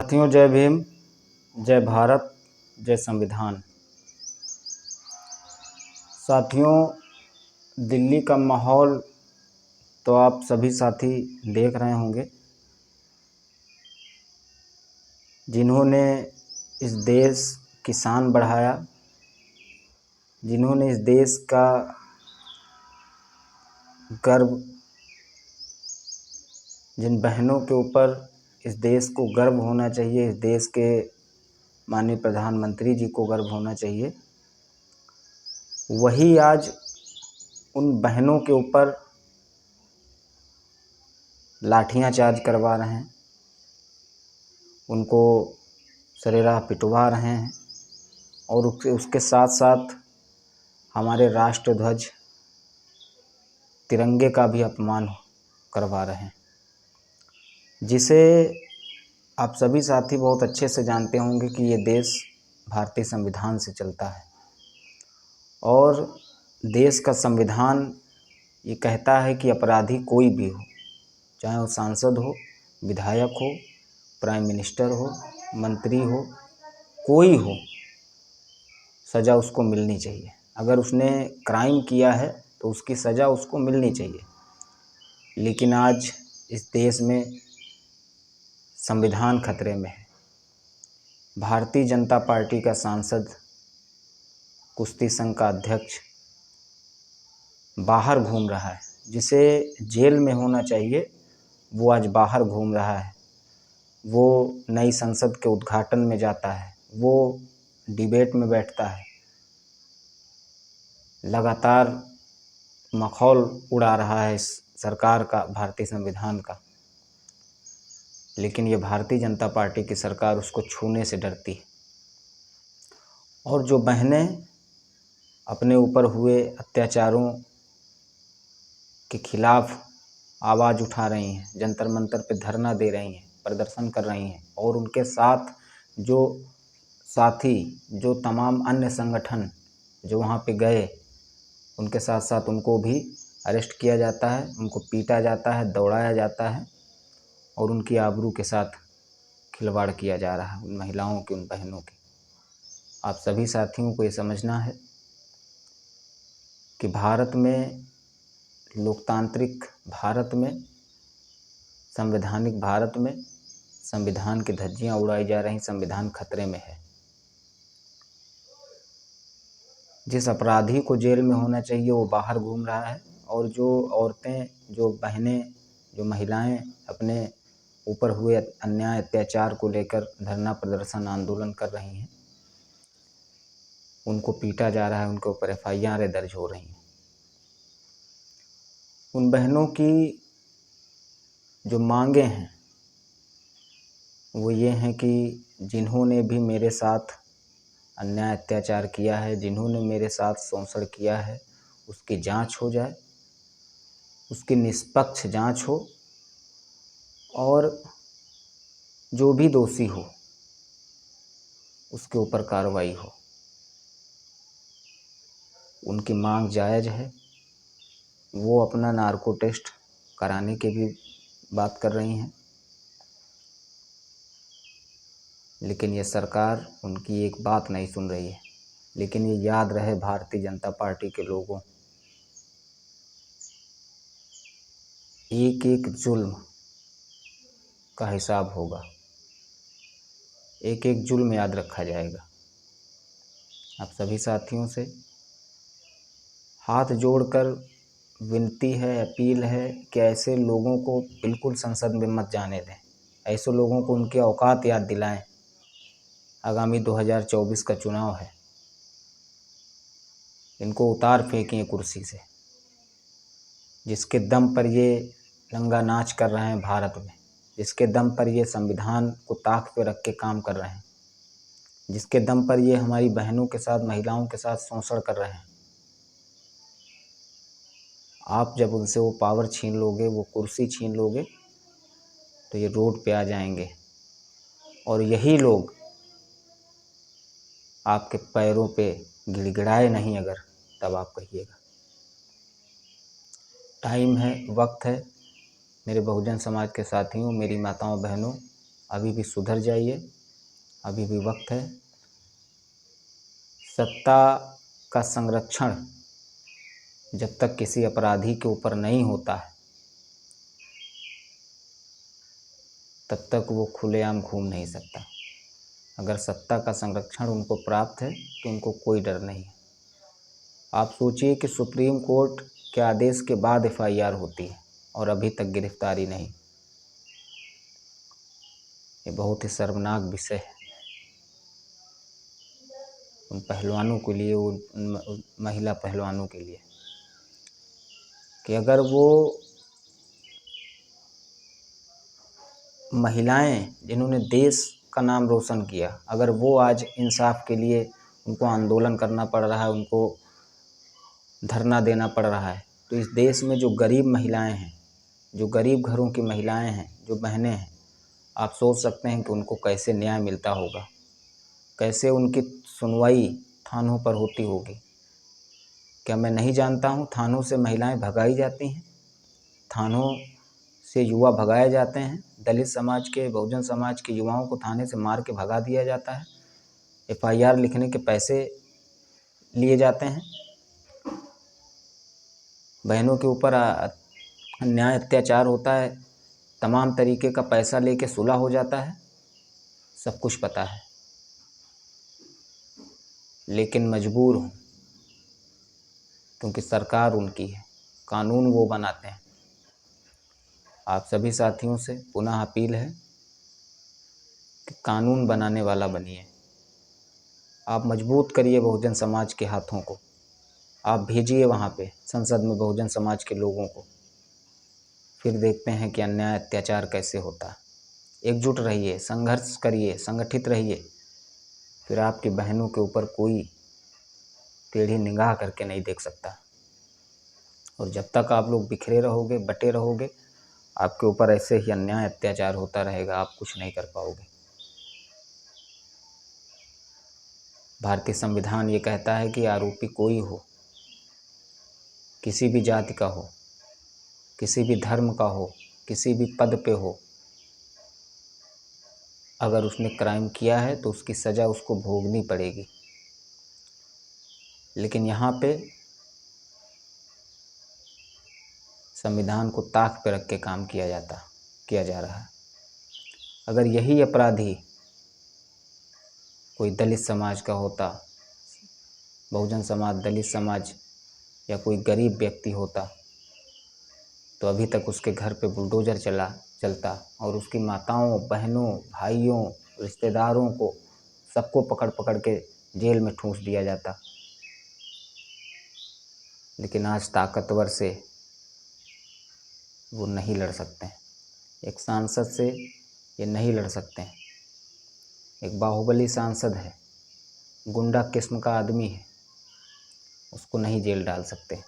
साथियों, जय भीम, जय भारत, जय संविधान। साथियों, दिल्ली का माहौल तो आप सभी साथी देख रहे होंगे। जिन्होंने इस देश की शान बढ़ाया, जिन्होंने इस देश का गर्व, जिन बहनों के ऊपर इस देश को गर्व होना चाहिए, इस देश के माननीय प्रधानमंत्री जी को गर्व होना चाहिए, वही आज उन बहनों के ऊपर लाठियां चार्ज करवा रहे हैं, उनको सरेराह पिटवा रहे हैं और उसके साथ साथ हमारे राष्ट्रध्वज तिरंगे का भी अपमान करवा रहे हैं, जिसे आप सभी साथी बहुत अच्छे से जानते होंगे कि ये देश भारतीय संविधान से चलता है और देश का संविधान ये कहता है कि अपराधी कोई भी हो, चाहे वो सांसद हो, विधायक हो, प्राइम मिनिस्टर हो, मंत्री हो, कोई हो, सज़ा उसको मिलनी चाहिए। अगर उसने क्राइम किया है तो उसकी सज़ा उसको मिलनी चाहिए। लेकिन आज इस देश में संविधान खतरे में है। भारतीय जनता पार्टी का सांसद, कुश्ती संघ का अध्यक्ष बाहर घूम रहा है, जिसे जेल में होना चाहिए वो आज बाहर घूम रहा है। वो नई संसद के उद्घाटन में जाता है, वो डिबेट में बैठता है, लगातार मखौल उड़ा रहा है इस सरकार का, भारतीय संविधान का। लेकिन ये भारतीय जनता पार्टी की सरकार उसको छूने से डरती है। और जो बहनें अपने ऊपर हुए अत्याचारों के खिलाफ आवाज़ उठा रही हैं, जंतर मंतर पे धरना दे रही हैं, प्रदर्शन कर रही हैं, और उनके साथ जो साथी, जो तमाम अन्य संगठन जो वहाँ पे गए, उनके साथ साथ उनको भी अरेस्ट किया जाता है, उनको पीटा जाता है, दौड़ाया जाता है और उनकी आबरू के साथ खिलवाड़ किया जा रहा है, उन महिलाओं की, उन बहनों की। आप सभी साथियों को ये समझना है कि भारत में, लोकतांत्रिक भारत में, संवैधानिक भारत में संविधान की धज्जियां उड़ाई जा रही, संविधान खतरे में है। जिस अपराधी को जेल में होना चाहिए वो बाहर घूम रहा है, और जो औरतें, जो बहनें, जो महिलाएं अपने ऊपर हुए अन्याय अत्याचार को लेकर धरना प्रदर्शन आंदोलन कर रही हैं, उनको पीटा जा रहा है, उनके ऊपर FIR दर्ज हो रही हैं। उन बहनों की जो मांगे हैं वो ये हैं कि जिन्होंने भी मेरे साथ अन्याय अत्याचार किया है, जिन्होंने मेरे साथ शोषण किया है, उसकी जांच हो जाए, उसकी निष्पक्ष जांच हो, और जो भी दोषी हो उसके ऊपर कार्रवाई हो। उनकी मांग जायज़ है। वो अपना नार्को टेस्ट कराने की भी बात कर रही हैं, लेकिन ये सरकार उनकी एक बात नहीं सुन रही है। लेकिन ये याद रहे भारतीय जनता पार्टी के लोगों, एक एक जुल्म का हिसाब होगा, एक एक जुल्म याद रखा जाएगा। आप सभी साथियों से हाथ जोड़कर विनती है, अपील है कि ऐसे लोगों को बिल्कुल संसद में मत जाने दें। ऐसे लोगों को उनकी औकात याद दिलाएं। आगामी 2024 का चुनाव है, इनको उतार फेंकें कुर्सी से। जिसके दम पर ये नंगा नाच कर रहे हैं भारत में, जिसके दम पर ये संविधान को ताक पे रख के काम कर रहे हैं, जिसके दम पर ये हमारी बहनों के साथ, महिलाओं के साथ शोषण कर रहे हैं, आप जब उनसे वो पावर छीन लोगे, वो कुर्सी छीन लोगे, तो ये रोड पे आ जाएंगे। और यही लोग आपके पैरों पे गिड़गिड़ाए नहीं अगर, तब आप कहिएगा। टाइम है, वक्त है। मेरे बहुजन समाज के साथियों, मेरी माताओं, बहनों, अभी भी सुधर जाइए, अभी भी वक्त है। सत्ता का संरक्षण जब तक किसी अपराधी के ऊपर नहीं होता है तब तक वो खुलेआम घूम नहीं सकता। अगर सत्ता का संरक्षण उनको प्राप्त है तो उनको कोई डर नहीं है। आप सोचिए कि सुप्रीम कोर्ट के आदेश के बाद एफआईआर होती है और अभी तक गिरफ्तारी नहीं। ये बहुत ही शर्मनाक विषय है उन पहलवानों के लिए, उन महिला पहलवानों के लिए, कि अगर वो महिलाएं जिन्होंने देश का नाम रोशन किया, अगर वो आज इंसाफ के लिए उनको आंदोलन करना पड़ रहा है, उनको धरना देना पड़ रहा है, तो इस देश में जो गरीब महिलाएं हैं, जो गरीब घरों की महिलाएं हैं, जो बहनें हैं, आप सोच सकते हैं कि उनको कैसे न्याय मिलता होगा, कैसे उनकी सुनवाई थानों पर होती होगी। क्या मैं नहीं जानता हूँ थानों से महिलाएं भगाई जाती हैं, थानों से युवा भगाए जाते हैं, दलित समाज के, बहुजन समाज के युवाओं को थाने से मार के भगा दिया जाता है, एफआईआर लिखने के पैसे लिए जाते हैं, बहनों के ऊपर अन्याय अत्याचार होता है, तमाम तरीके का पैसा लेके सुलह हो जाता है। सब कुछ पता है, लेकिन मजबूर हूँ क्योंकि सरकार उनकी है, कानून वो बनाते हैं। आप सभी साथियों से पुनः अपील है कि कानून बनाने वाला बनिए। आप मजबूत करिए बहुजन समाज के हाथों को, आप भेजिए वहाँ पे संसद में बहुजन समाज के लोगों को, फिर देखते हैं कि अन्याय अत्याचार कैसे होता है। एकजुट रहिए, संघर्ष करिए, संगठित रहिए, फिर आपकी बहनों के ऊपर कोई टेढ़ी निगाह करके नहीं देख सकता। और जब तक आप लोग बिखरे रहोगे, बटे रहोगे, आपके ऊपर ऐसे ही अन्याय अत्याचार होता रहेगा, आप कुछ नहीं कर पाओगे। भारतीय संविधान ये कहता है कि आरोपी कोई हो, किसी भी जाति का हो, किसी भी धर्म का हो, किसी भी पद पे हो, अगर उसने क्राइम किया है तो उसकी सज़ा उसको भोगनी पड़ेगी। लेकिन यहाँ पे संविधान को ताक पे रख के काम किया जा रहा है। अगर यही अपराधी कोई दलित समाज का होता, बहुजन समाज, दलित समाज या कोई गरीब व्यक्ति होता, तो अभी तक उसके घर पे बुलडोज़र चलता और उसकी माताओं, बहनों, भाइयों, रिश्तेदारों को सबको पकड़ पकड़ के जेल में ठूंस दिया जाता। लेकिन आज ताकतवर से वो नहीं लड़ सकते हैं, एक सांसद से ये नहीं लड़ सकते हैं। एक बाहुबली सांसद है, गुंडा किस्म का आदमी है, उसको नहीं जेल डाल सकते।